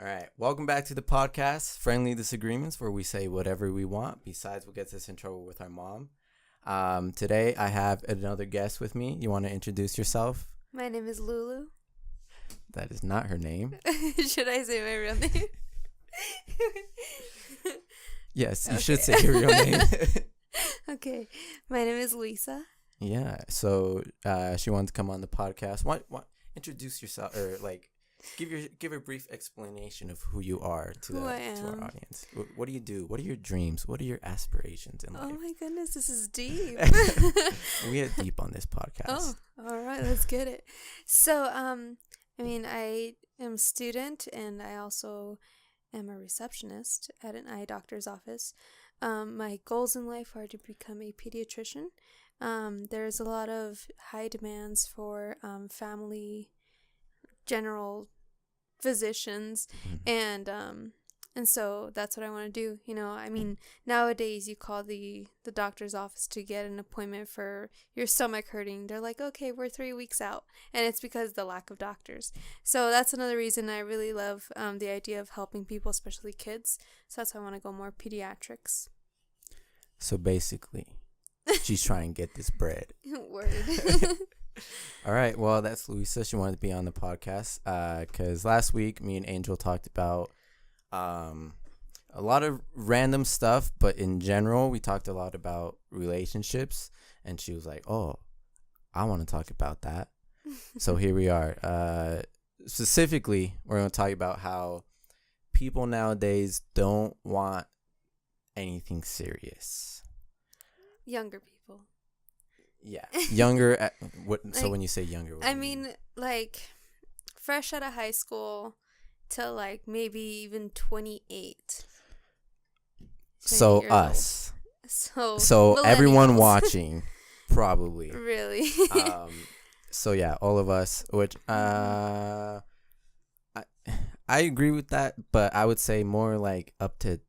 All right. Welcome back to the podcast, Friendly Disagreements, where we say whatever we want, besides what gets us in trouble with our mom. Today, I have another guest with me. You want to introduce yourself? My name is Lulu. That is not her name. Should I say my real name? Yes, you should say your real name. Okay. My name is Lisa. Yeah. So she wanted to come on the podcast. What? Introduce yourself, or like, give a brief explanation of who you are to our audience. What do you do? What are your dreams? What are your aspirations in life? Oh my goodness, this is deep. We get deep on this podcast. Oh, all right, let's get it. So, I am a student, and I also am a receptionist at an eye doctor's office. My goals in life are to become a pediatrician. There's a lot of high demands for family general physicians, and so that's what I want to do. Nowadays you call the doctor's office to get an appointment for your stomach hurting. They're like, okay, we're 3 weeks out, and it's because of the lack of doctors. So that's another reason I really love the idea of helping people, especially kids. So that's why I want to go more pediatrics. So basically, she's trying to get this bread. Word. All right. Well, that's Louisa. She wanted to be on the podcast because last week me and Angel talked about a lot of random stuff, but in general, we talked a lot about relationships, and she was like, "Oh, I want to talk about that." So here we are. Specifically, we're going to talk about how people nowadays don't want anything serious. Younger people. Yeah, younger. So when you say younger, what do you mean? Fresh out of high school till maybe even 28. So us. Old. So everyone watching, probably. Really. So yeah, all of us. Which I agree with that, but I would say more like up to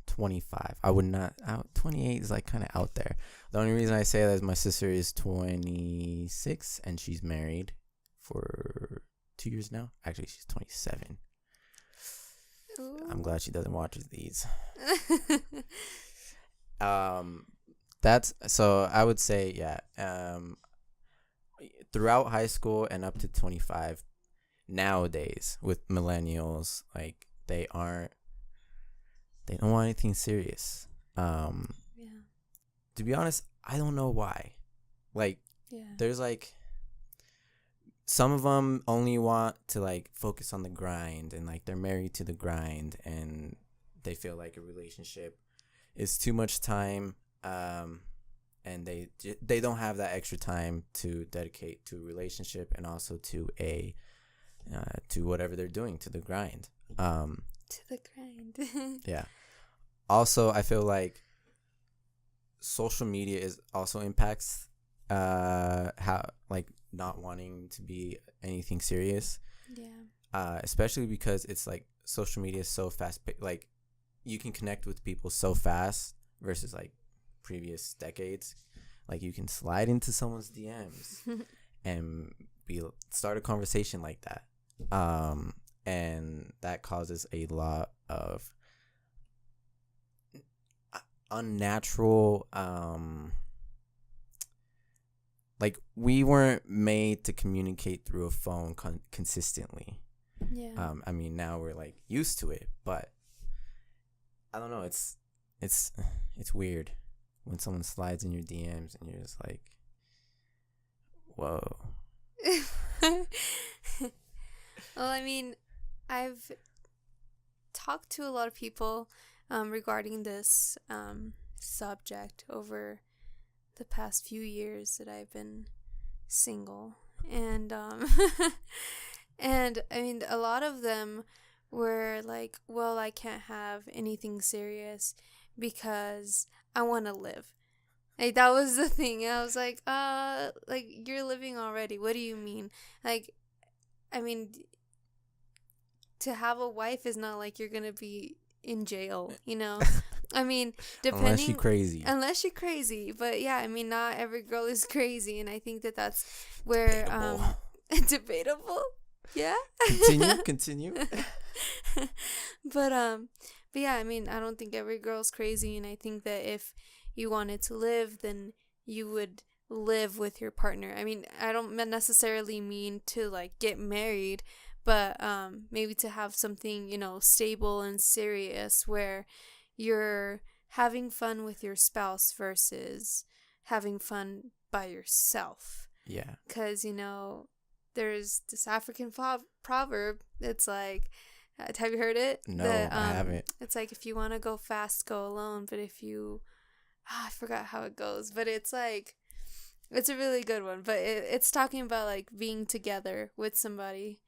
25. I would not. 28 is kind of out there. The only reason I say that is my sister is 26 and she's married for 2 years now. Actually, she's 27. Ooh. I'm glad she doesn't watch these. That's so. I would say throughout high school and up to 25. Nowadays, with millennials, they don't want anything serious. To be honest, I don't know why. There's some of them only want to focus on the grind, and they're married to the grind, and they feel like a relationship is too much time, and they don't have that extra time to dedicate to a relationship and also to to whatever they're doing, to the grind. To the grind. Yeah. Also, I feel like social media also impacts how not wanting to be anything serious. Yeah. Especially because it's social media is so fast. You can connect with people so fast versus previous decades. You can slide into someone's DMs and start a conversation like that. And that causes a lot of unnatural we weren't made to communicate through a phone consistently. Yeah. Now we're used to it, but I don't know, it's weird when someone slides in your DMs and you're just whoa. Well, I've talked to a lot of people regarding this subject over the past few years that I've been single, and a lot of them were well, I can't have anything serious because I want to live. That was the thing. I was you're living already. What do you mean? To have a wife is not you're gonna be in jail, depending, unless you're crazy. But yeah, not every girl is crazy, and I think that's where Debatable. Debatable. Yeah. Continue. But yeah, I mean, I don't think every girl's crazy, and I think that if you wanted to live, then you would live with your partner. I mean, I don't necessarily mean to like get married, but maybe to have something, stable and serious where you're having fun with your spouse versus having fun by yourself. Yeah. Because, there's this African proverb. It's like, have you heard it? No, I haven't. It's like, if you want to go fast, go alone. But if you, I forgot how it goes. But it's like, it's a really good one. But it's talking about like being together with somebody,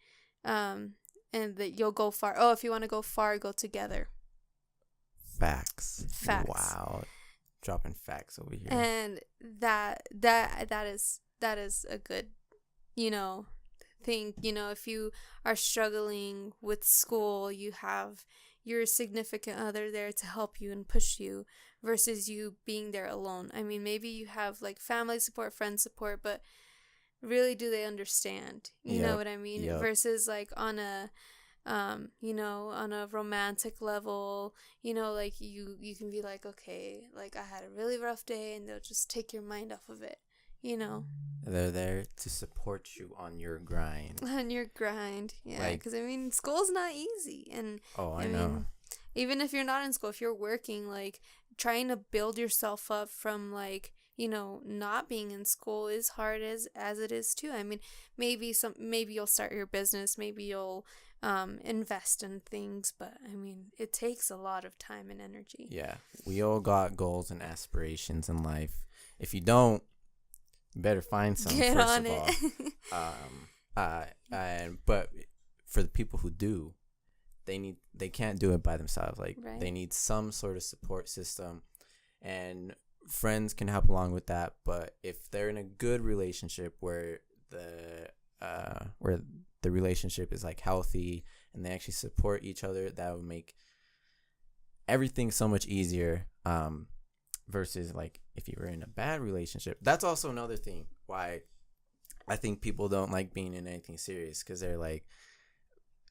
and that you'll go far. Oh, if you want to go far, go together. Facts. Facts. Wow. Dropping facts over here. And that is a good, thing. If you are struggling with school, you have your significant other there to help you and push you versus you being there alone. I mean, maybe you have like family support, friend support, but really, do they understand? You know what I mean? Yep. Versus like on a on a romantic level, like you can be like, okay, like I had a really rough day, and they'll just take your mind off of it, They're there to support you on your grind. On your grind, yeah. Because I mean, school's not easy, and I know. mean, even if you're not in school, if you're working, like trying to build yourself up from like not being in school is hard as it is too. I mean, maybe you'll start your business, maybe you'll invest in things, but I mean, it takes a lot of time and energy. Yeah, we all got goals and aspirations in life. If you don't, you better find some. Get first on of it. all. But for the people who do, they can't do it by themselves. Like Right. They need some sort of support system, and friends can help along with that. But if they're in a good relationship where the relationship is like healthy and they actually support each other, that would make everything so much easier. Versus like if you were in a bad relationship. That's also another thing why I think people don't like being in anything serious, because they're like,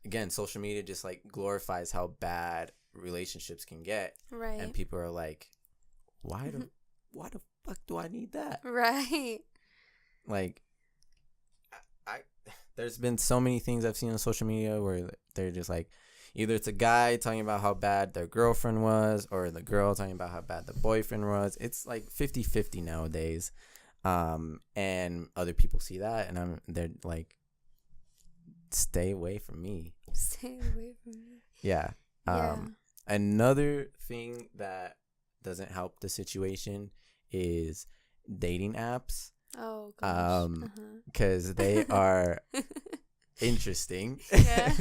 again, social media just like glorifies how bad relationships can get. Right. And people are like, why the fuck do I need that? Right. Like, I there's been so many things I've seen on social media where they're just like, either it's a guy talking about how bad their girlfriend was, or the girl talking about how bad the boyfriend was. It's like 50-50 nowadays. And other people see that, and they're like, stay away from me. Stay away from me. Yeah. Another thing that doesn't help the situation is dating apps. Oh gosh. Because they are interesting. Yeah.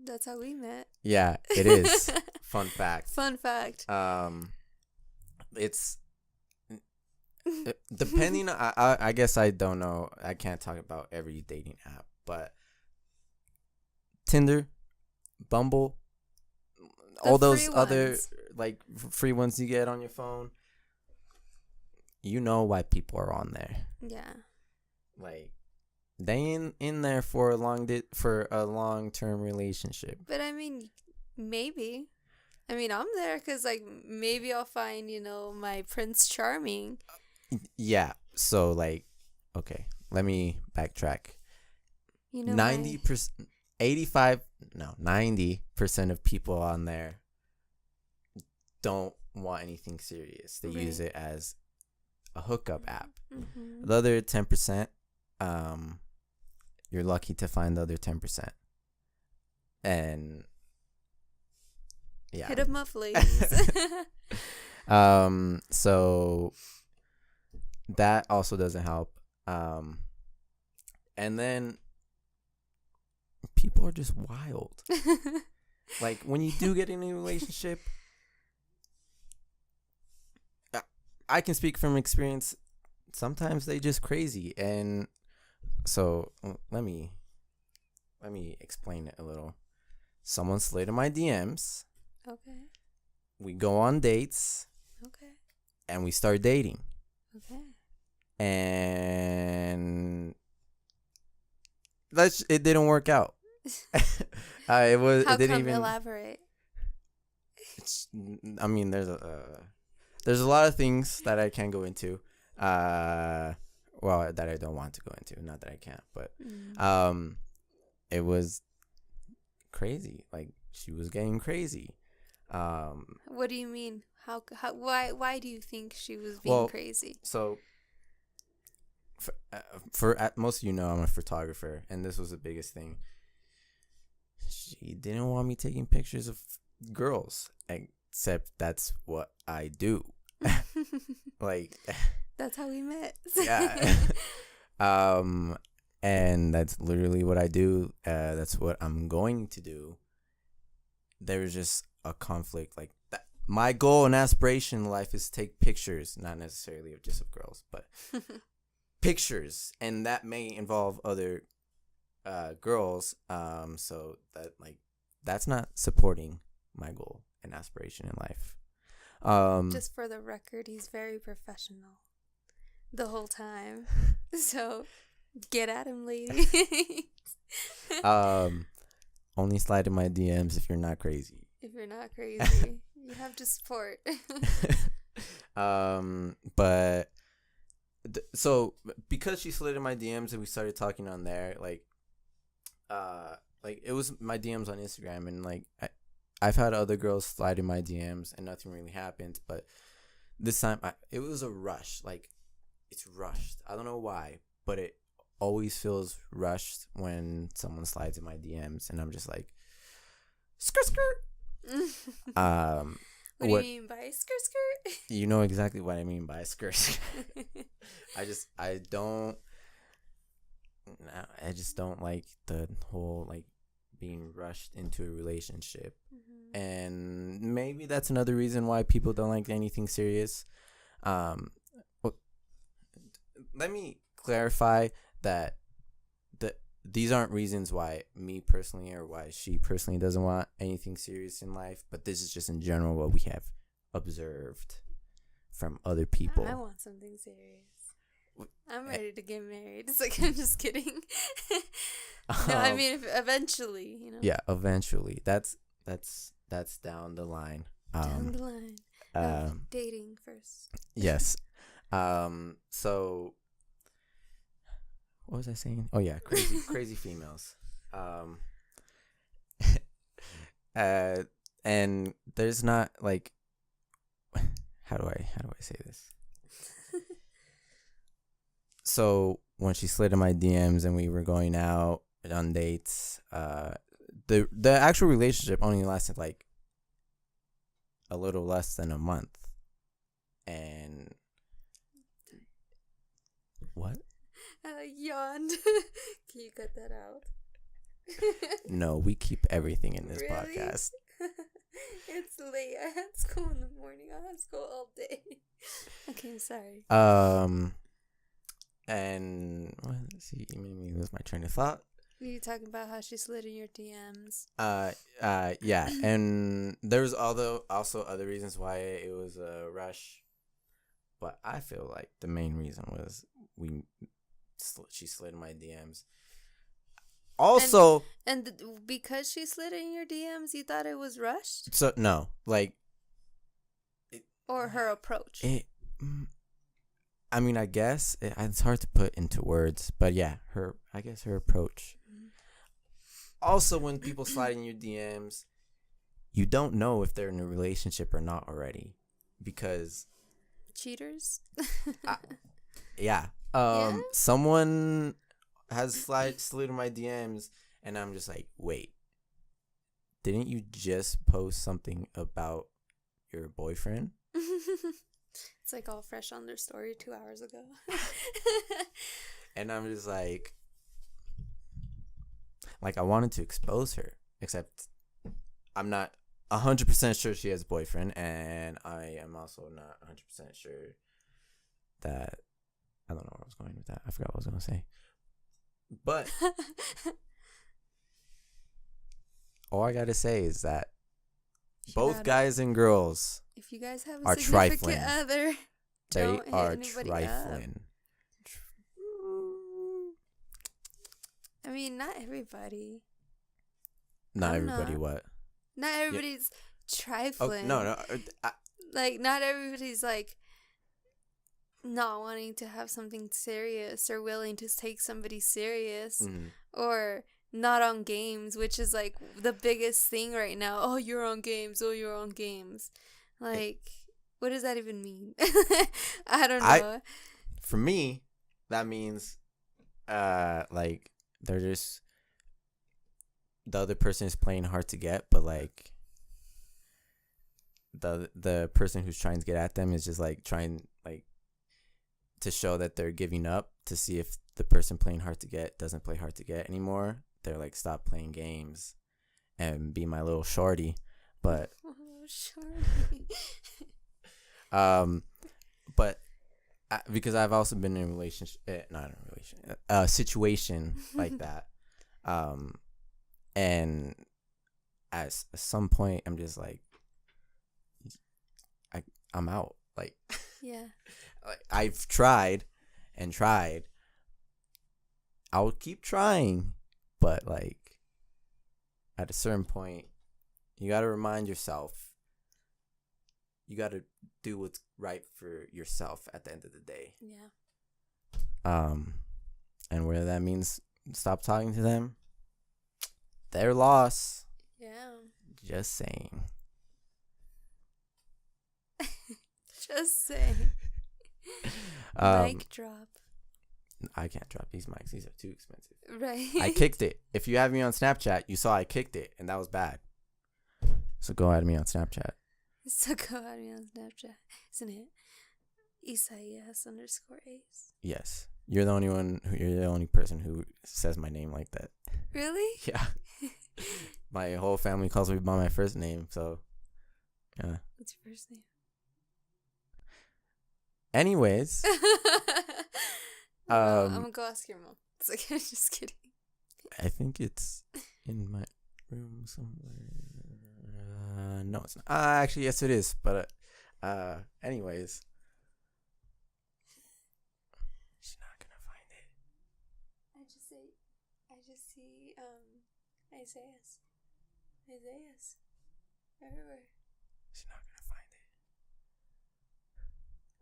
That's how we met. Yeah, it is. Fun fact. It's depending on, I guess I don't know, I can't talk about every dating app, but Tinder, Bumble, all those other like free ones you get on your phone, you know why people are on there. Yeah. Like, they in there for a long-term relationship. But I mean, maybe. I mean, I'm there because like maybe I'll find my Prince Charming. Yeah. So like, okay, let me backtrack. 90%, 90% of people on there don't want anything serious. They use it as a hookup app. Mm-hmm. The other 10%, you're lucky to find the other 10%. And yeah. Hit 'em up, ladies. So that also doesn't help. And then people are just wild. Like, when you do get in a relationship, I can speak from experience. Sometimes they just crazy. And so let me explain it a little. Someone slid in my DMs. Okay. We go on dates. Okay. And we start dating. Okay. And it didn't work out. It was. How It didn't come? even. Elaborate. I mean, there's a lot of things that I can't go into. Well, that I don't want to go into. Not that I can't, but it was crazy. Like, she was getting crazy. What do you mean? Why do you think she was being crazy? So, most of you know, I'm a photographer, and this was the biggest thing. She didn't want me taking pictures of girls, except that's what I do. Like, that's how we met. Yeah. And that's literally what I do. That's what I'm going to do. There's just a conflict. Like, that. My goal and aspiration in life is to take pictures, not necessarily of just of girls, but pictures, and that may involve other girls. So that's not supporting my goal and aspiration in life. Just for the record, he's very professional the whole time. So get at him, lady. Only slide in my DMs if you're not crazy. If you're not crazy, you have to support. But so because she slid in my DMs and we started talking on there, like it was my DMs on Instagram, and like I've had other girls slide in my DMs and nothing really happened, but this time it was a rush. Like, it's rushed. I don't know why, but it always feels rushed when someone slides in my DMs, and I'm just like, skirt skirt. What do you mean by skirt skirt? You know exactly what I mean by skirt skirt. I just don't like the whole like being rushed into a relationship. Mm-hmm. And maybe that's another reason why people don't like anything serious. Let me clarify that these aren't reasons why me personally or why she personally doesn't want anything serious in life, but this is just in general what we have observed from other people. I want something serious. I'm ready to get married. It's like, I'm just kidding. No, I mean, eventually, you know. Yeah, eventually. That's down the line. Down the line. Dating first. Yes. So what was I saying? Oh yeah, crazy females. And there's not like, how do I say this? So when she slid in my DMs and we were going out on dates, the actual relationship only lasted like a little less than a month. And what? I yawned. Can you cut that out? No, we keep everything in this podcast. It's late. I had school in the morning. I had school all day. Okay, I'm sorry. And let's see, you made me lose my train of thought. You talking about how she slid in your DMs? Yeah, and there's also other reasons why it was a rush, but I feel like the main reason was she slid in my DMs. Also, and because she slid in your DMs, you thought it was rushed? So no, like, or her approach. I mean, I guess it's hard to put into words, but yeah, her approach. Mm-hmm. Also, when people slide in your DMs, you don't know if they're in a relationship or not already, because cheaters. Yeah. Yeah? Someone has slid in my DMs, and I'm just like, wait, didn't you just post something about your boyfriend? It's like all fresh on their story 2 hours ago. And I'm just like I wanted to expose her, except I'm not 100% sure she has a boyfriend, and I am also not 100% sure that, I don't know where I was going with that. I forgot what I was going to say. But all I got to say is that both guys and girls, if you guys have a are significant trifling. other, They are trifling. I mean, not everybody. Not I'm everybody not. what? Not everybody's trifling. No. Like, not everybody's like not wanting to have something serious or willing to take somebody serious Mhm. or not on games, which is like the biggest thing right now. Oh, you're on games. Oh, you're on games. Like, what does that even mean? I don't know. For me, that means like they're just the other person is playing hard to get, but like the person who's trying to get at them is just like trying like to show that they're giving up to see if the person playing hard to get doesn't play hard to get anymore. They're like, stop playing games and be my little shorty. But shorty. But because I've also been in a relationship, not in a relationship, a situation like that. And at some point, I'm just like, I'm out. Like, Yeah. I've tried and tried. I'll keep trying, but like, at a certain point, you got to remind yourself. You got to do what's right for yourself at the end of the day. Yeah. And whether that means stop talking to them, their loss. Yeah. Just saying. Just saying. Mic drop. I can't drop these mics. These are too expensive. Right. I kicked it. If you have me on Snapchat, you saw I kicked it, and that was bad. So go at me on Snapchat. So go at me on Snapchat, isn't it? Isaias_Ace. Yes, you're the only one. You're the only person who says my name like that. Really? Yeah. My whole family calls me by my first name, so yeah. What's your first name? Anyways, I'm gonna go ask your mom. It's like, I'm just kidding. I think it's in my room somewhere. No, it's not. Actually, yes, it is. But anyways, she's not gonna find it. I just see Isaias everywhere. She's not gonna find it.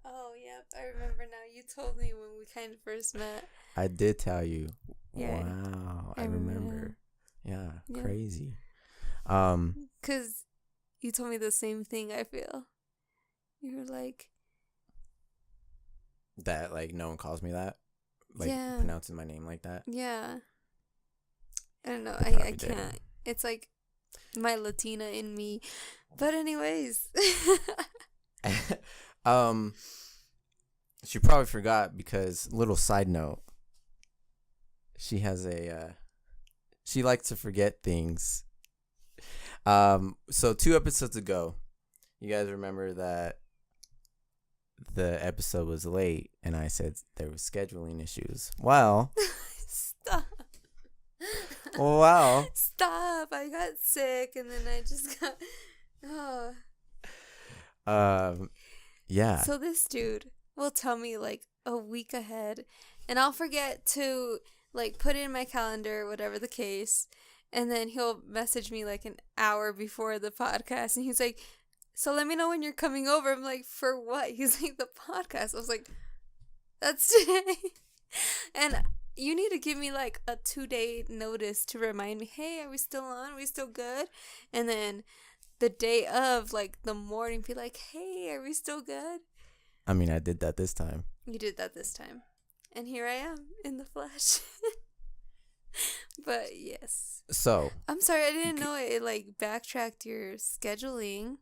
Oh, yep, I remember now. You told me when we kind of first met. I did tell you. Yeah. Wow, I remember. remember. Yeah, crazy. 'Cause you told me the same thing, I feel. You were like... That, like, no one calls me that? Like, Yeah. pronouncing my name like that? Yeah. I don't know. Probably I can't. It's like my Latina in me. But anyways. She probably forgot because, little side note, she has she likes to forget things. So 2 episodes ago, you guys remember that the episode was late and I said there was scheduling issues. Well, Stop. wow. Stop. I got sick and then I just got... Yeah. So this dude will tell me like a week ahead and I'll forget to like put it in my calendar, whatever the case. And then he'll message me like an hour before the podcast and he's like, so let me know when you're coming over. I'm like, for what? He's like, the podcast. I was like, that's today. And you need to give me like a 2-day notice to remind me, hey, are we still on? Are we still good? And then the day of, like the morning, be like, hey, are we still good? I mean, I did that this time. You did that this time. And here I am in the flesh. But yes. So. I'm sorry, I didn't know it like backtracked your scheduling.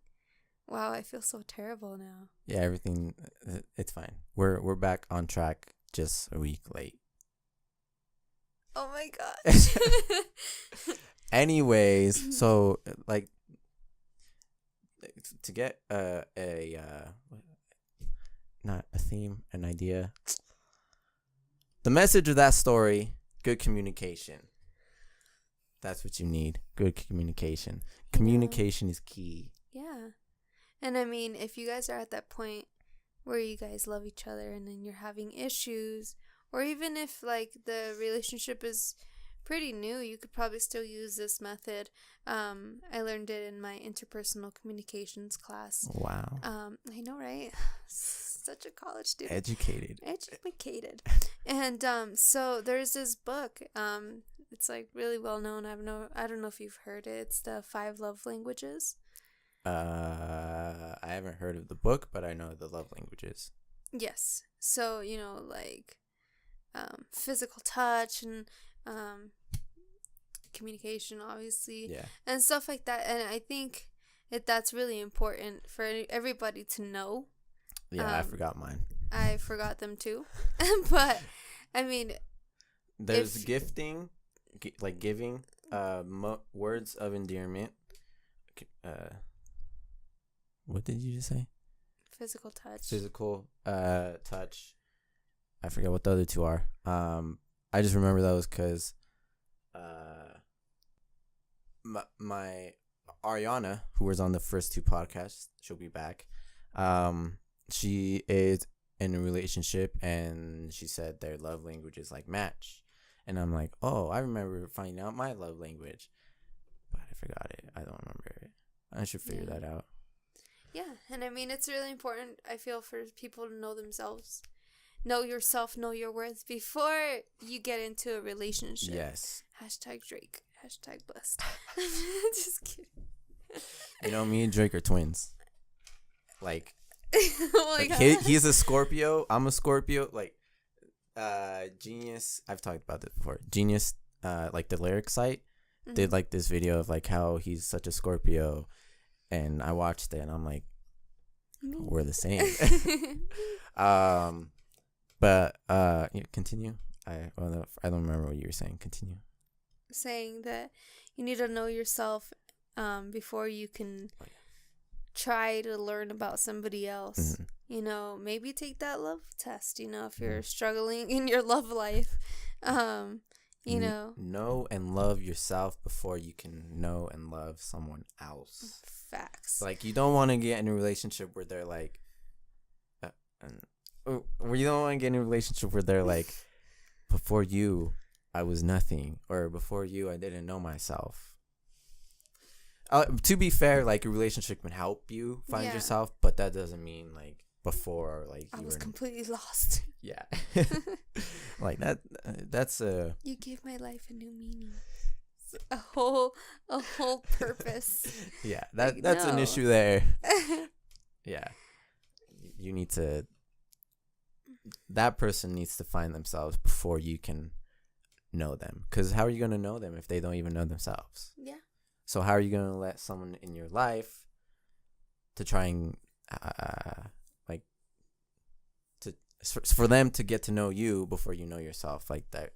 Wow, I feel so terrible now. Yeah, everything, it's fine. We're back on track just a week late. Oh my gosh. Anyways, so like to get not a theme, an idea. The message of that story, good communication. That's what you need. Good communication. Communication is key. Yeah. And I mean, if you guys are at that point where you guys love each other and then you're having issues, or even if like the relationship is pretty new. You could probably still use this method. I learned it in my interpersonal communications class. Wow. I know, right? Such a college student. Educated. And so there's this book. It's like really well known. I don't know if you've heard it. It's the 5 Love Languages. I haven't heard of the book, but I know the love languages. Yes. So, like physical touch and communication, obviously. Yeah. And stuff like that. And I think that's really important for everybody to know. Yeah, I forgot mine. I forgot them too. But, I mean... There's gifting, like giving, words of endearment. What did you just say? Physical touch. Touch. I forget what the other 2 are. I just remember those because my Ariana, who was on the first 2 podcasts, she'll be back. She is in a relationship, and she said their love languages like match. And I'm like, oh, I remember finding out my love language, but I forgot it. I don't remember it. I should figure that out. Yeah, and I mean, it's really important, I feel, for people to know themselves. Know yourself, know your worth before you get into a relationship. Yes. #Drake. #blessed. Just kidding. Me and Drake are twins. Like, oh my God. He's a Scorpio. I'm a Scorpio. Like, Genius. I've talked about this before. Genius, like the lyric site, did like this video of like how he's such a Scorpio, and I watched it and I'm like, we're the same. But continue. I don't remember what you were saying. Continue. Saying that you need to know yourself before you can try to learn about somebody else. Mm-hmm. Maybe take that love test, if you're struggling in your love life. Know and love yourself before you can know and love someone else. Facts. Like, you don't want to get in a relationship where they're like, before you, I was nothing, or before you, I didn't know myself. To be fair, like, a relationship can help you find yourself, but that doesn't mean like before, like, I was completely lost. Yeah. Like that's a... You gave my life a new meaning. A whole purpose. Yeah, that's an issue there. Yeah. You need to... That person needs to find themselves before you can know them. Because how are you going to know them if they don't even know themselves? Yeah. So how are you going to let someone in your life to try and... for them to get to know you before you know yourself? Like, that,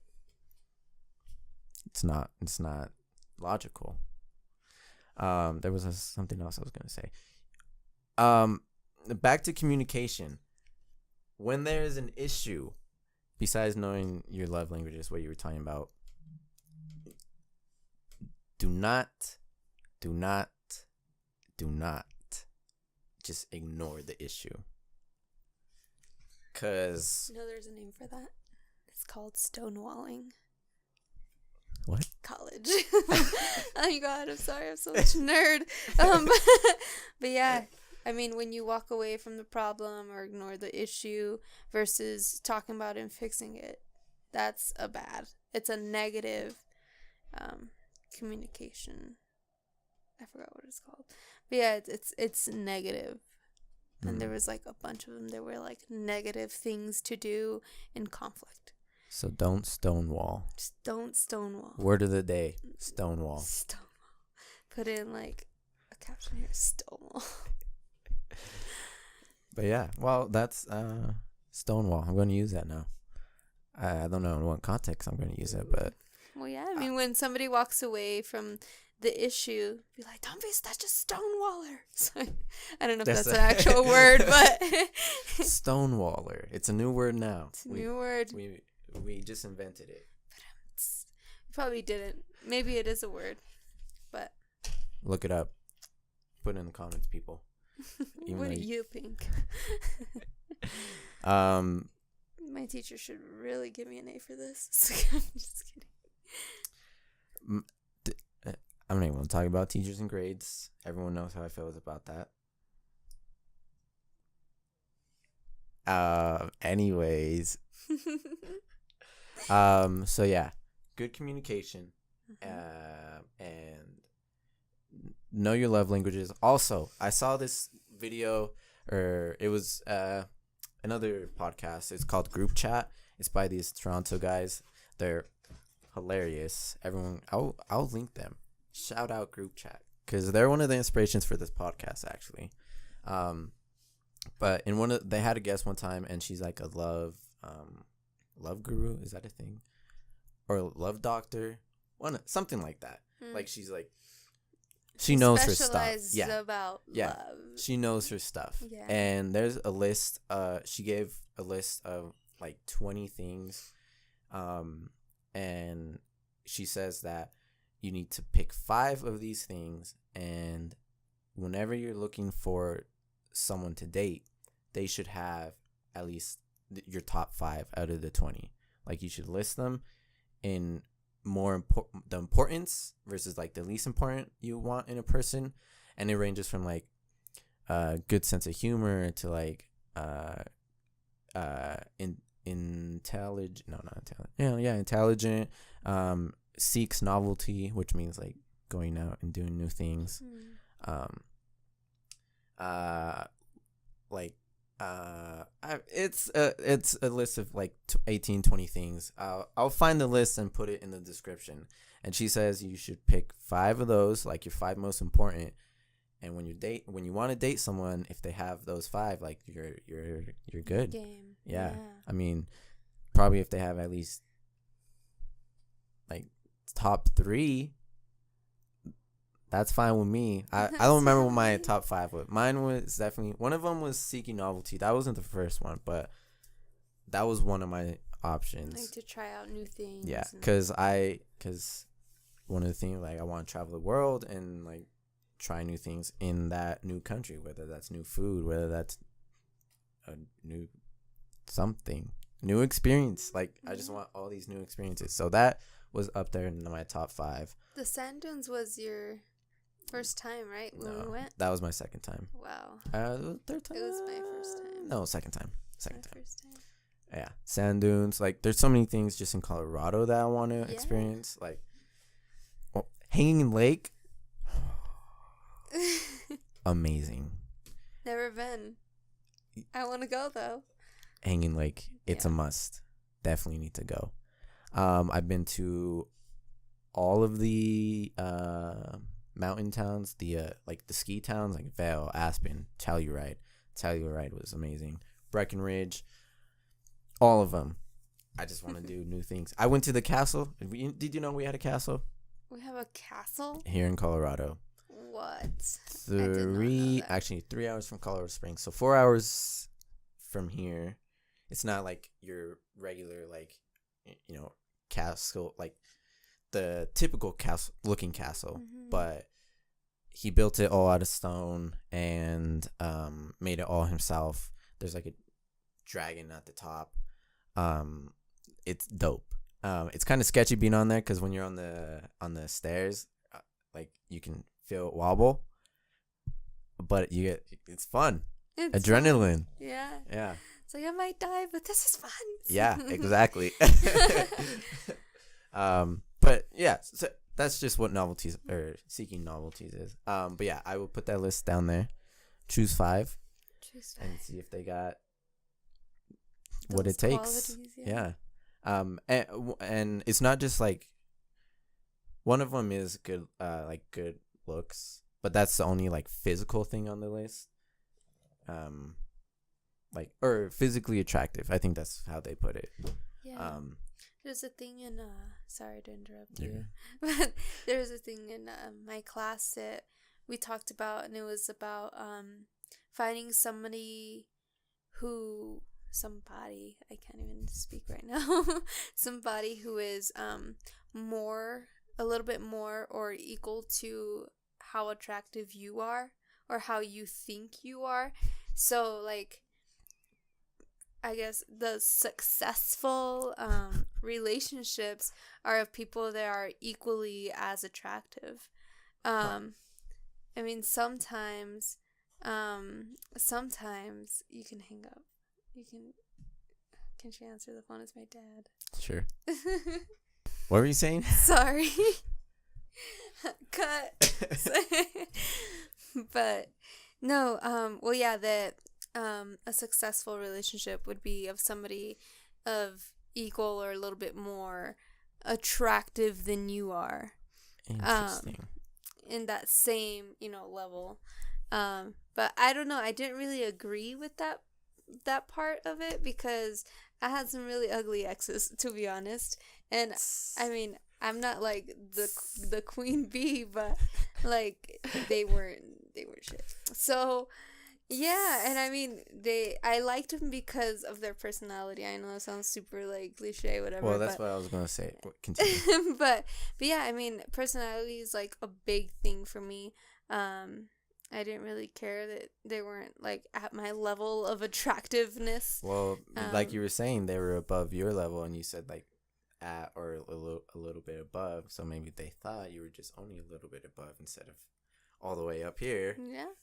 it's not logical. There was something else I was gonna say. Back to communication. When there is an issue, besides knowing your love languages, what you were talking about, do not just ignore the issue. Because... there's a name for that. It's called stonewalling. What? College. Oh my God, I'm sorry, I'm so much nerd. But yeah, I mean, when you walk away from the problem or ignore the issue versus talking about it and fixing it, it's a negative communication. I forgot what it's called. But yeah, it's negative. And there was like a bunch of them. There were like negative things to do in conflict. So don't stonewall. Just don't stonewall. Word of the day: stonewall. Stonewall. Put in like a caption here: stonewall. But yeah, well, that's stonewall. I'm going to use that now. I don't know in what context I'm going to use it, but... Well, yeah, I mean, when somebody walks away from the issue, be like, don't be such a stonewaller. So, I don't know if that's an actual word, but... Stonewaller. It's a new word now. It's a new word. We just invented it. You probably didn't. Maybe it is a word, but... Look it up. Put it in the comments, people. What do you think? My teacher should really give me an A for this. I'm just kidding. m- d- I'm not even going to talk about teachers and grades. Everyone knows how I feel about that. Anyways. So yeah, good communication. And know your love languages. Also, I saw this video, or it was another podcast. It's called Group Chat. It's by these Toronto guys. They're hilarious. Everyone, I'll link them. Shout out Group Chat because they're one of the inspirations for this podcast actually. But in they had a guest one time, and she's like a love guru. Is that a thing? Or love doctor? Something like that. Like she's like. She knows her stuff. Yeah. About love. She knows her stuff. Yeah. And there's a list. She gave a list of like 20 things. And she says that you need to pick 5 of these things. And whenever you're looking for someone to date, they should have at least your top 5 out of the 20. Like you should list them in the importance versus like the least important you want in a person, and it ranges from like good sense of humor to like intelligent, no, not intelligent, intelligent, seeks novelty, which means like going out and doing new things, it's a list of like 18, 20 things. I'll find the list and put it in the description. And she says you should pick 5 of those, like your 5 most important. And when you want to date someone, if they have those 5, like you're good. Game. Yeah. I mean, probably if they have at least like top 3, that's fine with me. I don't remember what my top 5 was. Mine was definitely, one of them was seeking novelty. That wasn't the first one, but that was one of my options. Like to try out new things. Yeah, because one of the things, like I want to travel the world and like try new things in that new country, whether that's new food, whether that's a new something, new experience. Like I just want all these new experiences. So that was up there in my top 5. The sand dunes was your first time, right? When we went? That was my second time. Wow. Third time? It was my first time. No, second time. First time. Yeah. Sand dunes. Like, there's so many things just in Colorado that I want to experience. Like, Hanging Lake. Amazing. Never been. I want to go, though. Hanging Lake. It's a must. Definitely need to go. I've been to all of the mountain towns, the ski towns like Vail, Aspen, Telluride. Telluride was amazing. Breckenridge, all of them. I just want to do new things. I went to the castle. Did you know we had a castle? We have a castle? Here in Colorado. What? 3 hours from Colorado Springs. So 4 hours from here. It's not like your regular, like, castle, like the typical castle looking castle, but he built it all out of stone and made it all himself. There's like a dragon at the top. It's dope. It's kind of sketchy being on there because when you're on the stairs, like you can feel it wobble, but it's fun. It's adrenaline. Fun. Yeah. It's like I might die, but this is fun. Yeah, exactly. But yeah, so that's just what novelties or seeking novelties is. But yeah, I will put that list down there. Choose 5. And see if they got what it takes. Yeah. And it's not just like one of them is good, like good looks, but that's the only like physical thing on the list. Like, or physically attractive. I think that's how they put it. Yeah. There's a thing in sorry to interrupt you, but there was a thing in my class that we talked about, and it was about finding somebody I can't even speak right now. Somebody who is a little bit more or equal to how attractive you are or how you think you are. So like, I guess the successful relationships are of people that are equally as attractive. I mean, sometimes you can hang up. Can she answer the phone? It's my dad. Sure. What were you saying? Sorry. Cut. But no, well, yeah, that a successful relationship would be of somebody of equal or a little bit more attractive than you are. Interesting. In that same, level. But I don't know. I didn't really agree with that part of it because I had some really ugly exes, to be honest. And I mean, I'm not like the queen bee, but like they weren't shit. So yeah, and I mean I liked them because of their personality. I know it sounds super like cliche, whatever. Well, that's what I was gonna say. Continue. but yeah, I mean, personality is like a big thing for me. I didn't really care that they weren't like at my level of attractiveness. Well, like you were saying, they were above your level, and you said like at or a little bit above. So maybe they thought you were just only a little bit above instead of all the way up here. Yeah,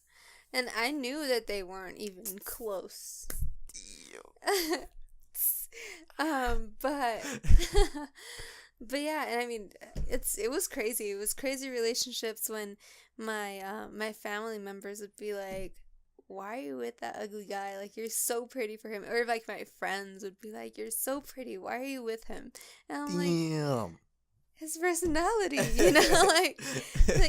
and I knew that they weren't even close. But but yeah, and I mean, it was crazy. It was crazy relationships when my family members would be like, "Why are you with that ugly guy? Like, you're so pretty for him." Or like my friends would be like, "You're so pretty. Why are you with him?" And I'm like, his personality, like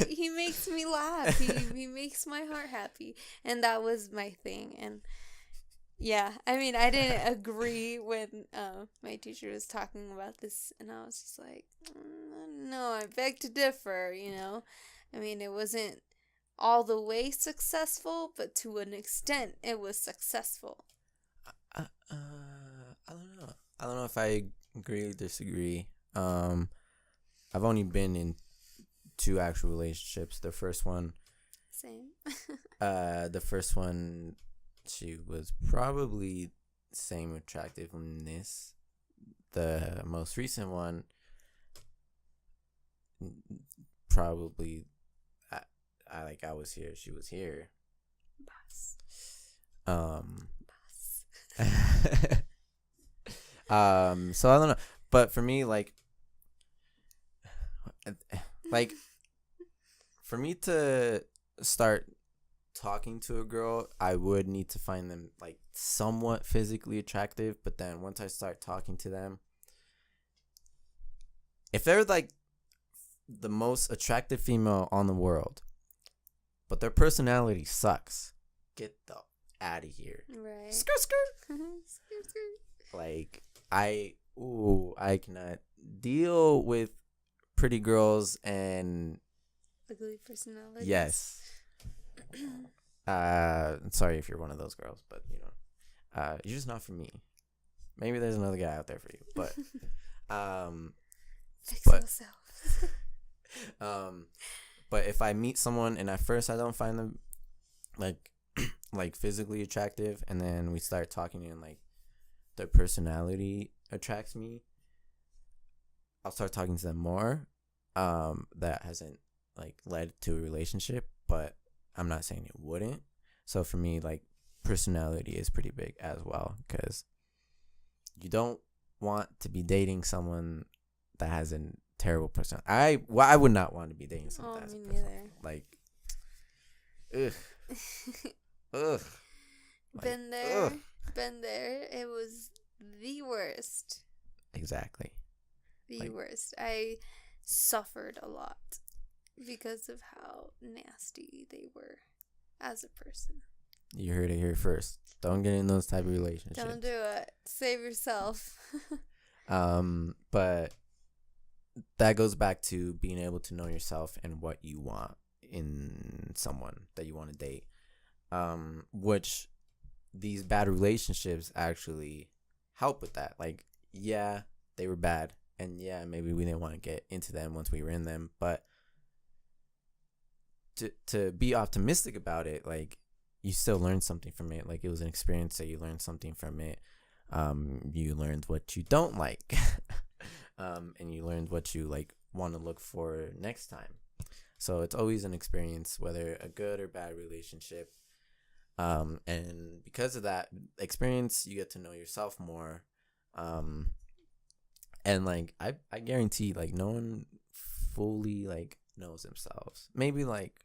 he makes me laugh. He makes my heart happy, and that was my thing. And yeah, I mean, I didn't agree when my teacher was talking about this, and I was just like, no, I beg to differ. I mean, it wasn't all the way successful, but to an extent, it was successful. I don't know. I don't know if I agree or disagree. I've only been in 2 actual relationships. The first one, same. The first one, she was probably same attractiveness. The most recent one, probably, I was here, she was here. Boss. So I don't know, but for me, like for me to start talking to a girl, I would need to find them like somewhat physically attractive. But then once I start talking to them, if they're like the most attractive female on the world, but their personality sucks, get the out of here. Right. Skirt, skirt. Skirt, skirt. Like I cannot deal with pretty girls and ugly personalities. Yes. Sorry if you're one of those girls, but you're just not for me. Maybe there's another guy out there for you, but fix yourself. But if I meet someone and at first I don't find them like physically attractive, and then we start talking and like their personality attracts me, I'll start talking to them more. That hasn't like led to a relationship, but I'm not saying it wouldn't. So for me, like, personality is pretty big as well, because you don't want to be dating someone that has a terrible personality. I would not want to be dating someone that has a personality. Like, ugh. Been there. Been there. It was the worst. Exactly. The worst. I suffered a lot because of how nasty they were as a person. You heard it here first. Don't get in those type of relationships. Don't do it. Save yourself. But that goes back to being able to know yourself and what you want in someone that you want to date. Which these bad relationships actually help with that. Like, yeah, they were bad, and yeah, maybe we didn't want to get into them once we were in them, but to be optimistic about it, like, you still learned something from it. Like, it was an experience that you learned something from it. You learned what you don't like. and you learned what you like want to look for next time. So it's always an experience, whether a good or bad relationship. And because of that experience, you get to know yourself more. And like I guarantee, like, no one fully like knows themselves. Maybe like,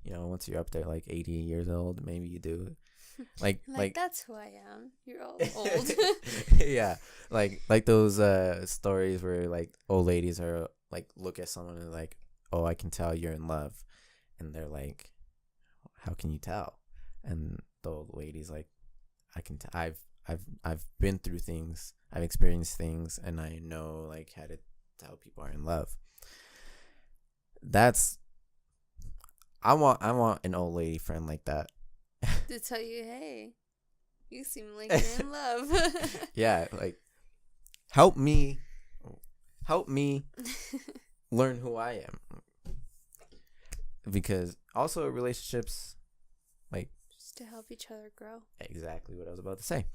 once you're up there like 80 years old, maybe you do. Like that's who I am. You're all old. Yeah, like those stories where like old ladies are like look at someone and like, oh, I can tell you're in love, and they're like, how can you tell? And the old lady's like, I can I've been through things, I've experienced things, and I know like how to tell people are in love. I want an old lady friend like that. To tell you, hey, you seem like you're in love. Yeah, like help me learn who I am. Because also relationships, like, just to help each other grow. Exactly what I was about to say.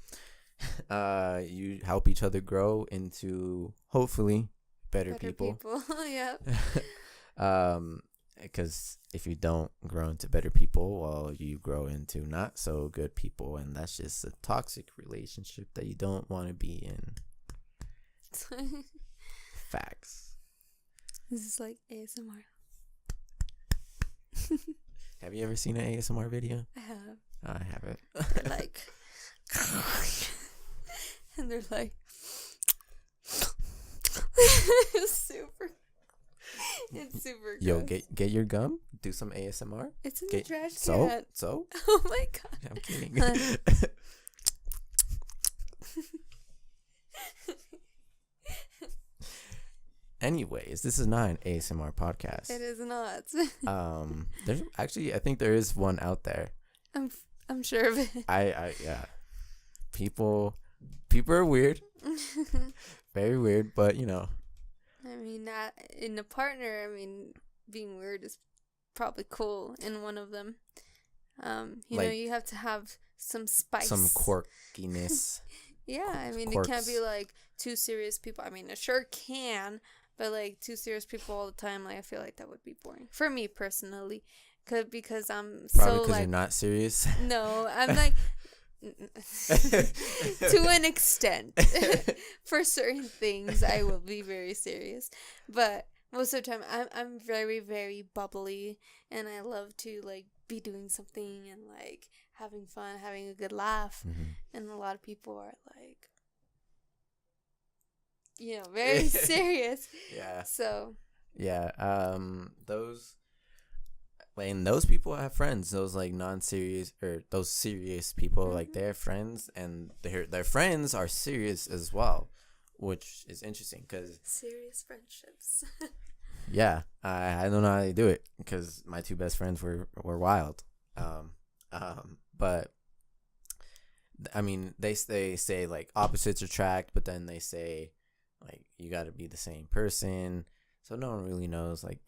You help each other grow into hopefully better people. Yeah. Because if you don't grow into better people, well, you grow into not so good people, and that's just a toxic relationship that you don't want to be in. Facts. This is like ASMR. Have you ever seen an ASMR video? I have. I haven't. They're like, and they're like, it's super gross. Yo, get your gum. Do some ASMR. It's in the trash can. So? Oh my god. I'm kidding. Anyways, this is not an ASMR podcast. It is not. There's actually, I think there is one out there. I'm sure of it. Yeah. People are weird. Very weird, but I mean, not in a partner. I mean, being weird is probably cool in one of them. You have to have some spice, some quirkiness. Yeah, I mean, It can't be like two serious people. I mean, it sure can, but like two serious people all the time, like I feel like that would be boring for me personally. Because I'm probably because you're not serious. No, I'm like. To an extent. For certain things I will be very serious, but most of the time I'm very, very bubbly, and I love to like be doing something and like having fun, having a good laugh. And a lot of people are like, very serious. Yeah. So yeah, those people have friends, those like non-serious or those serious people. Like they're friends, and their friends are serious as well, which is interesting because serious friendships. Yeah, I don't know how they do it because my two best friends were wild. But I mean, they say like opposites attract, but then they say like you got to be the same person, so no one really knows. Like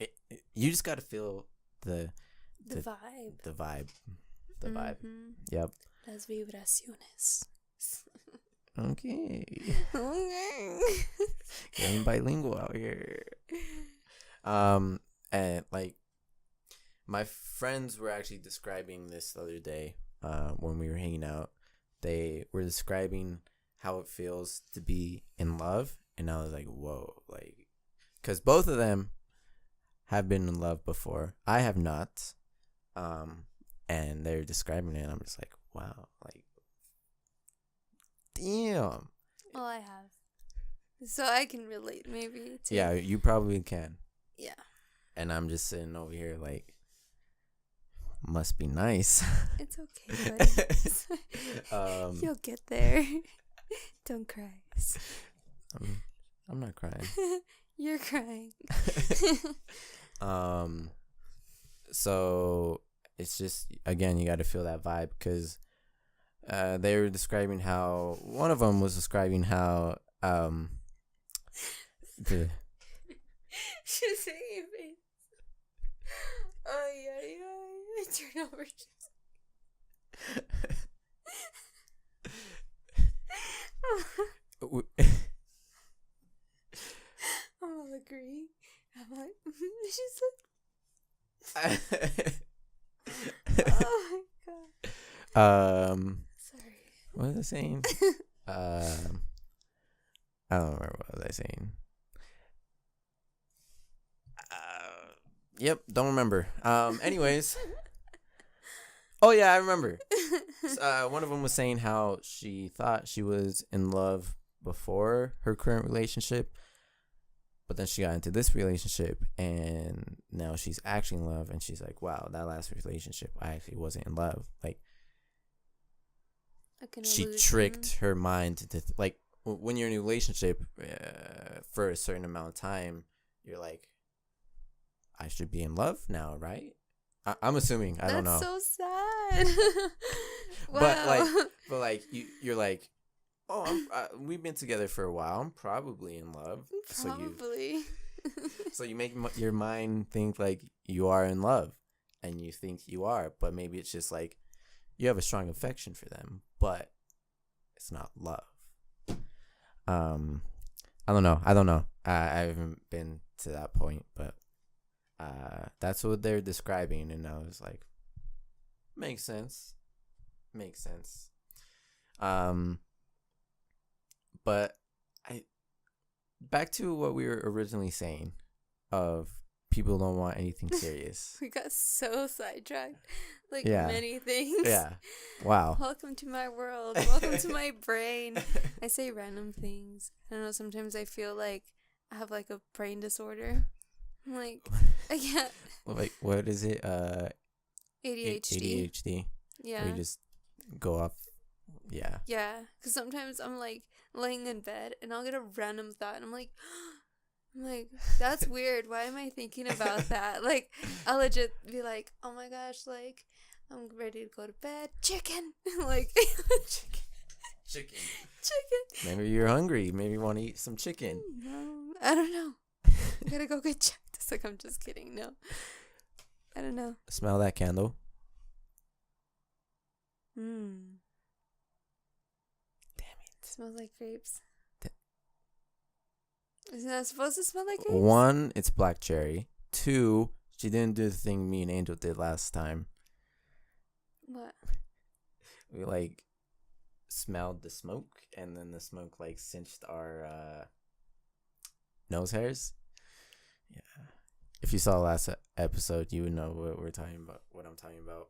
you just got to feel the vibe. Yep. Las vibraciones. Okay. Getting bilingual out here. And like my friends were actually describing this the other day when we were hanging out. They were describing how it feels to be in love, and I was like, whoa, like, because both of them have been in love before. I have not. And they're describing it, and I'm just like, wow, like, damn. Well, I have. So I can relate maybe to. Yeah, you probably can. Yeah. And I'm just sitting over here like, must be nice. It's okay, buddy. You'll get there. Don't cry. I'm not crying. You're crying. So it's just, again, you got to feel that vibe, because they were describing how, one of them was describing how She's saying it. Oh yeah. Turn over. Oh my god. Sorry. What was I saying? I don't remember what was I saying. Yep, don't remember. Anyways. Oh yeah, I remember. One of them was saying how she thought she was in love before her current relationship, but then she got into this relationship, and now she's actually in love, and she's like, "Wow, that last relationship, I actually wasn't in love." Like, she tricked her mind to like when you're in a relationship for a certain amount of time, you're like, I should be in love now, right? I'm assuming. I don't know. That's so sad. Wow. But like you're like, oh, we've been together for a while. I'm probably in love. Probably. So you make your mind think like you are in love, and you think you are, but maybe it's just like you have a strong affection for them, but it's not love. I don't know. I haven't been to that point, but that's what they're describing, and I was like, makes sense. But back to what we were originally saying of people don't want anything serious. We got so sidetracked, like many things. Yeah. Wow. Welcome to my world. Welcome to my brain. I say random things. I don't know. Sometimes I feel like I have like a brain disorder. I'm like, I can't. Like, what is it? ADHD. ADHD. Yeah. Where you just go off. Yeah. Yeah. Because sometimes I'm like laying in bed and I'll get a random thought and I'm like, that's weird. Why am I thinking about that? Like, I'll legit be like, oh my gosh, like, I'm ready to go to bed. Chicken. Like, Chicken. Chicken. Maybe you're hungry. Maybe you want to eat some chicken. No, I don't know. I gotta go get checked. It's like, I'm just kidding. No. I don't know. Smell that candle. Damn it. Smells like grapes. Isn't that supposed to smell like grapes? 1, it's black cherry. 2, she didn't do the thing me and Angel did last time. What? We like smelled the smoke, and then the smoke like cinched our nose hairs. Yeah. If you saw last episode, you would know what we're talking about. What I'm talking about.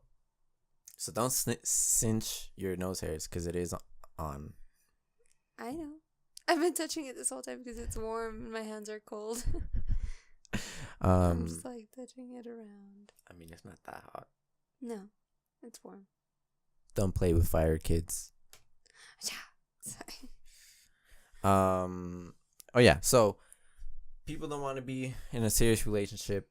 So don't cinch your nose hairs because it is on. I know. I've been touching it this whole time because it's warm and my hands are cold. I'm just like touching it around. I mean, it's not that hot. No, it's warm. Don't play with fire, kids. Yeah. Sorry. Oh yeah. So people don't want to be in a serious relationship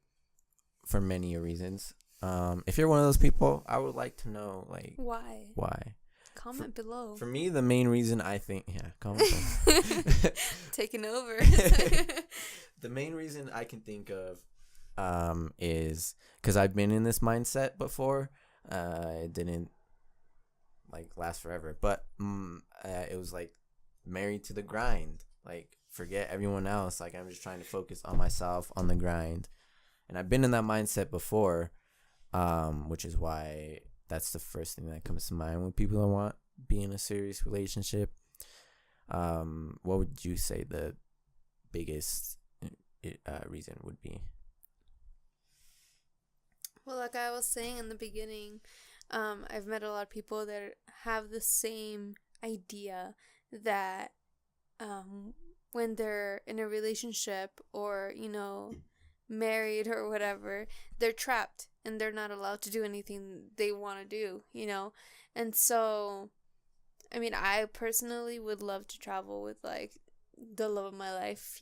for many reasons. If you're one of those people, I would like to know like why. Comment below. For me, the main reason I think, comment below. Taking over. The main reason I can think of is because I've been in this mindset before. It didn't like last forever, but it was like married to the grind. Like, forget everyone else. Like, I'm just trying to focus on myself, on the grind. And I've been in that mindset before, which is why that's the first thing that comes to mind when people don't want to be in a serious relationship. What would you say the biggest reason would be? Well, like I was saying in the beginning, I've met a lot of people that have the same idea that when they're in a relationship or, married or whatever, they're trapped and they're not allowed to do anything they want to do, And so, I mean, I personally would love to travel with, like, the love of my life,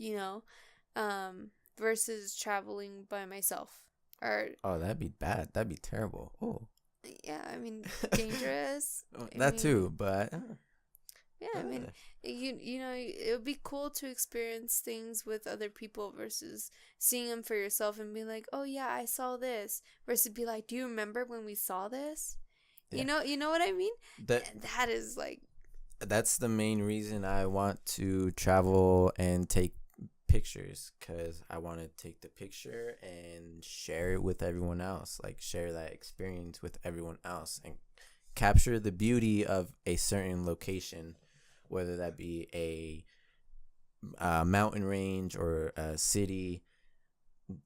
versus traveling by myself. Oh, that'd be bad. That'd be terrible. Oh. Yeah, I mean, dangerous. Too, but... Yeah, I mean, it would be cool to experience things with other people versus seeing them for yourself and being like, oh yeah, I saw this, versus be like, do you remember when we saw this? Yeah. You know what I mean? That is like... That's the main reason I want to travel and take pictures because I want to take the picture and share it with everyone else, like share that experience with everyone else and capture the beauty of a certain location, whether that be a mountain range or a city.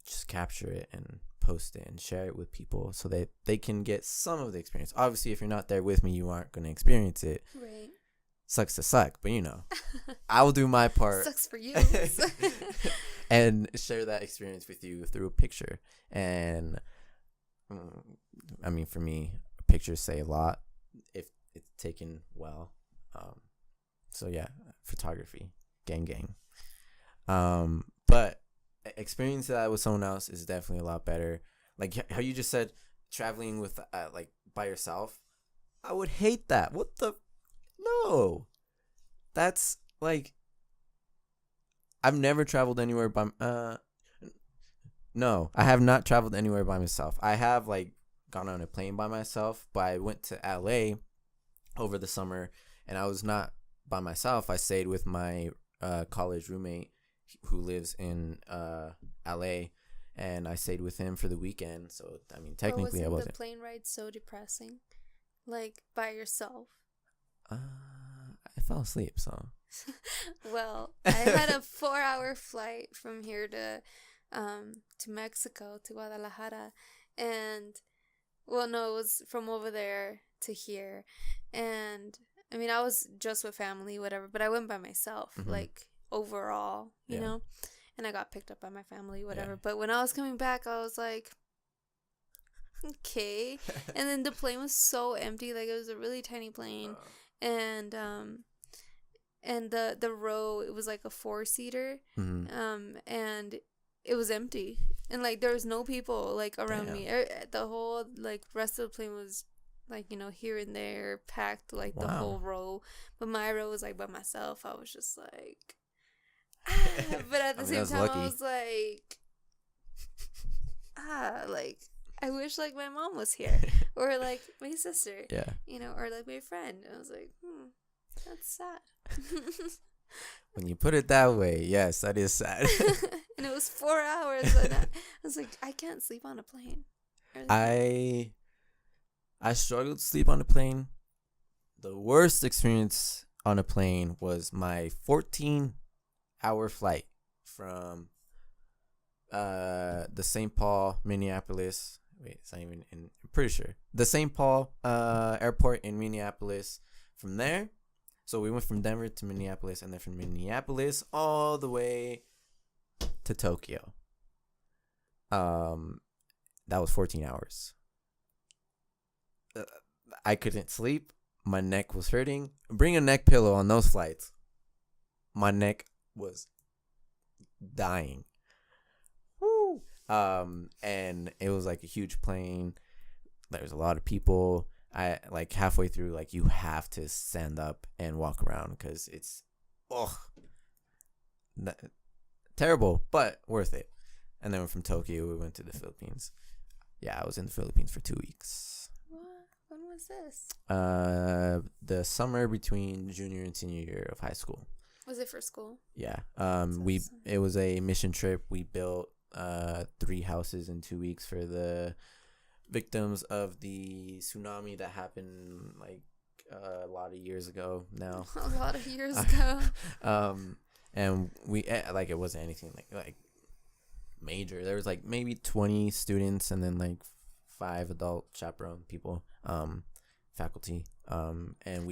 Just capture it and post it and share it with people so that they can get some of the experience. Obviously, if you're not there with me, you aren't going to experience it. Right. Sucks to suck, but I will do my part. Sucks for you. And share that experience with you through a picture. And I mean, for me, pictures say a lot if it's taken well. So yeah, photography, gang. But experience that with someone else is definitely a lot better. Like how you just said, traveling with like by yourself. I would hate that. What the? No, that's like I've never traveled anywhere by. No, I have not traveled anywhere by myself. I have like gone on a plane by myself, but I went to LA over the summer, and I was not by myself. I stayed with my college roommate who lives in LA, and I stayed with him for the weekend. So I mean, technically, I wasn't. The plane ride so depressing, like by yourself? I fell asleep. So. Well, I had a 4-hour flight from here to Mexico, to Guadalajara, and well, no, it was from over there to here, and I mean, I was just with family, whatever, but I went by myself, like overall, you know, and I got picked up by my family, whatever. Yeah. But when I was coming back, I was like, okay, and then the plane was so empty, like it was a really tiny plane, and the row, it was like a 4-seater, and it was empty, and like there was no people like around me. The whole like rest of the plane was like, you know, here and there packed, like the whole row, but my row was like by myself. I was just like but at the same time, lucky. I was like like I wish like my mom was here or like my sister, you know, or like my friend. I was like, that's sad. When you put it that way, yes, that is sad. And it was 4 hours, and I was like, I can't sleep on a plane. I struggled to sleep on a plane. The worst experience on a plane was my 14-hour flight from the St. Paul, Minneapolis. Wait, it's not even in. I'm pretty sure the St. Paul airport in Minneapolis. From there, so we went from Denver to Minneapolis, and then from Minneapolis all the way to Tokyo. That was 14 hours. I couldn't sleep. My neck was hurting. Bring a neck pillow on those flights. My neck was dying. Woo! And it was like a huge plane. There was a lot of people. I like halfway through, like you have to stand up and walk around because it's terrible, but worth it. And then from Tokyo, we went to the Philippines. Yeah, I was in the Philippines for 2 weeks. What? When was this? The summer between junior and senior year of high school. Was it for school? Yeah. It was a mission trip. We built 3 houses in 2 weeks for the victims of the tsunami that happened like a lot of years ago now. A lot of years ago. And we like it wasn't anything like major. There was like maybe 20 students and then like 5 adult chaperone people, faculty. And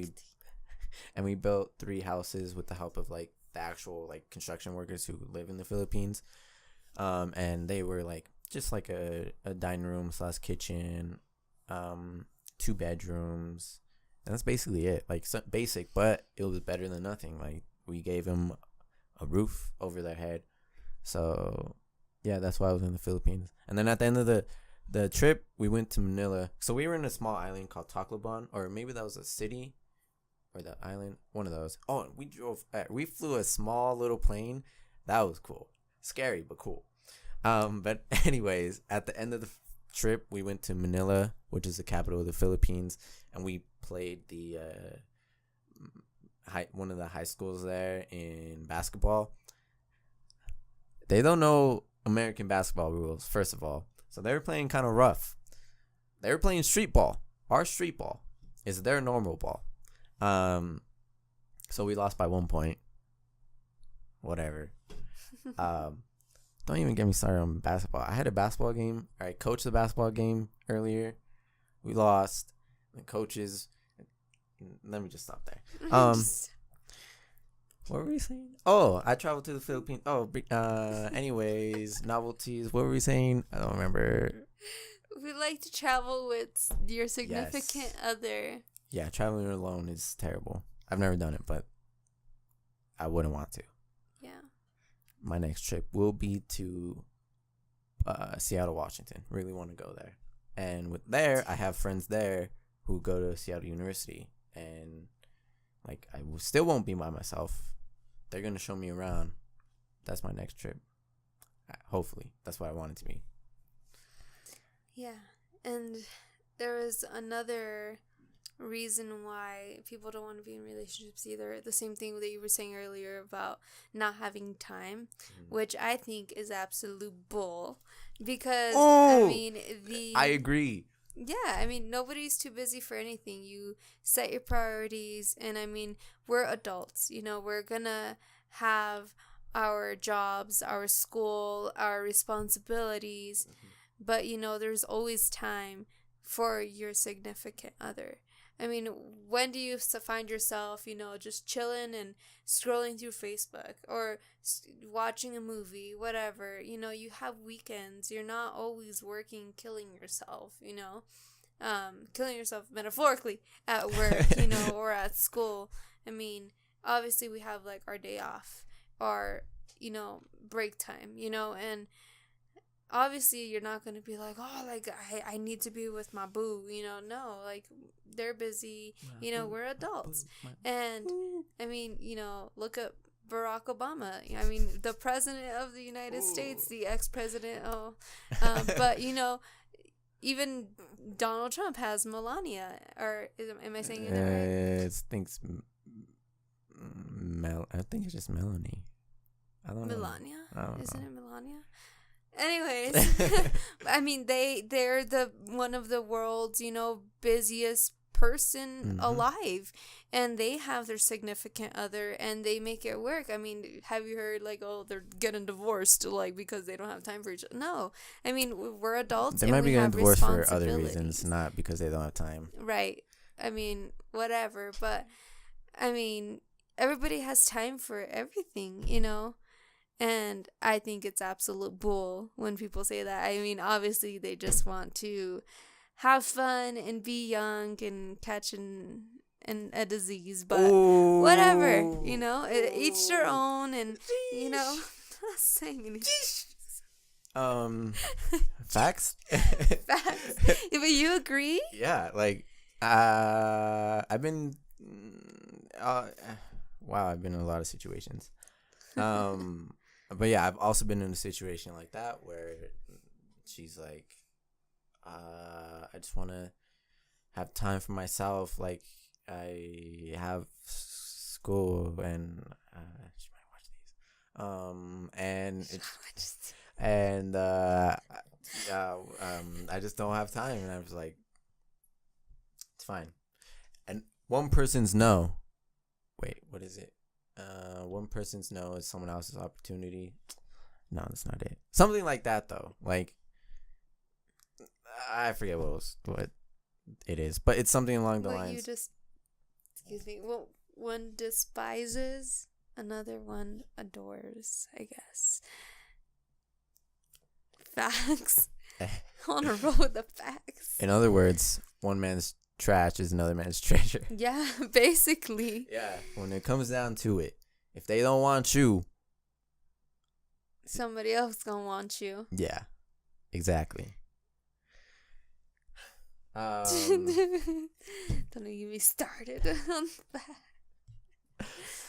we built 3 houses with the help of like the actual like construction workers who live in the Philippines. And they were like just like a dining room / kitchen, 2 bedrooms, and that's basically it. Like basic, but it was better than nothing. Like we gave them a roof over their head. So yeah, that's why I was in the Philippines. And then at the end of the trip, we went to Manila. So we were in a small island called Tacloban, or maybe that was a city or the island, one of those. Oh, we flew a small little plane. That was cool. Scary, but cool. But anyways, at the end of the trip, we went to Manila, which is the capital of the Philippines, and we played the one of the high schools there in basketball. they don't know American basketball rules, first of all. So they were playing kind of rough. They were playing street ball. Our street ball is their normal ball. So we lost by 1 point. Whatever. Don't even get me started on basketball. I had a basketball game. I coached the basketball game earlier. We lost. The coaches. Let me just stop there. What were we saying? Oh, I traveled to the Philippines. Oh, anyways, novelties. What were we saying? I don't remember. We like to travel with your significant other. Yeah, traveling alone is terrible. I've never done it, but I wouldn't want to. Yeah. My next trip will be to Seattle, Washington. Really want to go there. And with there, I have friends there who go to Seattle University. And, like, still won't be by myself. They're going to show me around. That's my next trip. Hopefully. That's what I want it to be. Yeah. And there is another reason why people don't want to be in relationships either. The same thing that you were saying earlier about not having time, which I think is absolute bull. Because, I agree. Yeah, I mean, nobody's too busy for anything. You set your priorities, and I mean, we're adults, you know, we're gonna have our jobs, our school, our responsibilities, but, you know, there's always time for your significant other. I mean, when do you find yourself, you know, just chilling and scrolling through Facebook or watching a movie, whatever? You know, you have weekends. You're not always working, killing yourself, you know, killing yourself metaphorically at work, you know, or at school. I mean, obviously we have like our day off or, you know, break time, you know, and obviously you're not going to be like, oh, like I need to be with my boo, you know. No, like they're busy, you know, we're adults. And I mean, you know, look at Barack Obama. I mean, the president of the United States, the ex-president. But, you know, even Donald Trump has Melania, or am I saying it right? I think it's just Melanie. I don't know. Melania? Isn't it Melania? Anyways, I mean, they're one of the world's, you know, busiest person alive, and they have their significant other, and they make it work. I mean, have you heard like, oh, they're getting divorced like because they don't have time for each other? No, I mean, we're adults. They might be getting divorced for other reasons, not because they don't have time. Right. I mean, whatever. But I mean, everybody has time for everything, you know. And I think it's absolute bull when people say that. I mean, obviously, they just want to have fun and be young and catch a disease. But whatever, you know, each their own. And, you know, I'm not saying anything. Facts? Facts. Yeah, but you agree? Yeah, like, I've been, I've been in a lot of situations. But yeah, I've also been in a situation like that where she's like, I just want to have time for myself. Like, I have school and she might watch these. I just don't have time. And I was like, it's fine. And one person's no. Wait, what is it? One person's no is someone else's opportunity. No, that's not it. Something like that, though. Like, I forget what it is, but it's something along the lines. Excuse me. Well, one despises, another one adores, I guess. Facts. On a roll with the facts. In other words, one man's trash is another man's treasure. Yeah, basically. Yeah, when it comes down to it, if they don't want you, somebody else gonna want you. Yeah, exactly. Don't get me started on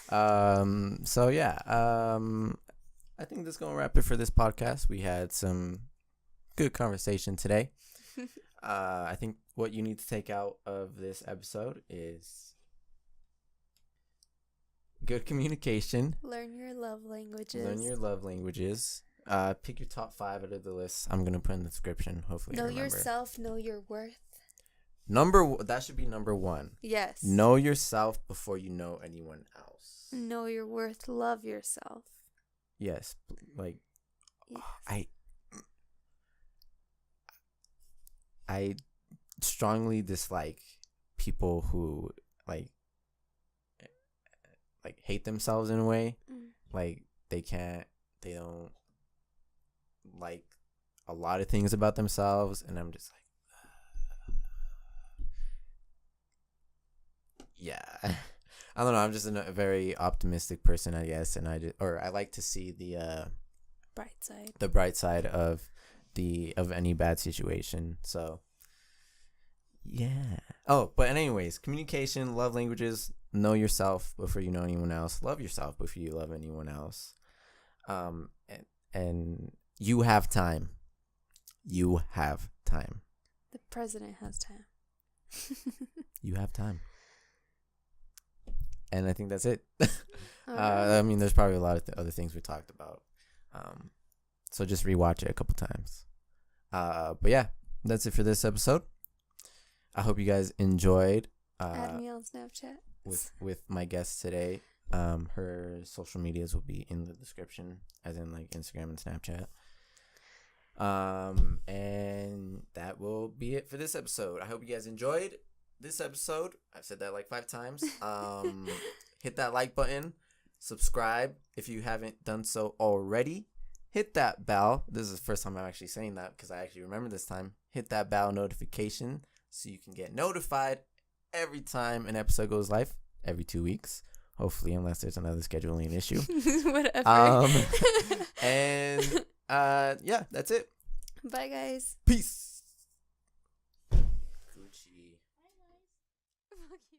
that. So yeah, I think that's gonna wrap it for this podcast. We had some good conversation today. I think what you need to take out of this episode is good communication. Learn your love languages. Pick your top 5 out of the list. I'm gonna put in the description. Hopefully, Know I remember. yourself. Know your worth. That should be number 1. Yes. Know yourself before you know anyone else. Know your worth. Love yourself. Yes, like Yes. I strongly dislike people who like hate themselves in a way. Like they don't like a lot of things about themselves, and I'm just like, yeah. I don't know. I'm just a very optimistic person, I guess, and I like to see the bright side of any bad situation. So yeah. Oh, but anyways, communication, love languages, know yourself before you know anyone else. Love yourself before you love anyone else. And you have time. You have time. The president has time. You have time. And I think that's it. Right. I mean, there's probably a lot of other things we talked about. So just rewatch it a couple times. But yeah, that's it for this episode. I hope you guys enjoyed. Add me on Snapchat. With my guest today. Her social medias will be in the description, as in like Instagram and Snapchat. And that will be it for this episode. I hope you guys enjoyed this episode. I've said that like 5 times. Hit that like button. Subscribe if you haven't done so already. Hit that bell. This is the first time I'm actually saying that because I actually remember this time. Hit that bell notification so you can get notified every time an episode goes live, every 2 weeks. Hopefully, unless there's another scheduling issue. Whatever. And yeah, that's it. Bye, guys. Peace. Gucci. Fuck you.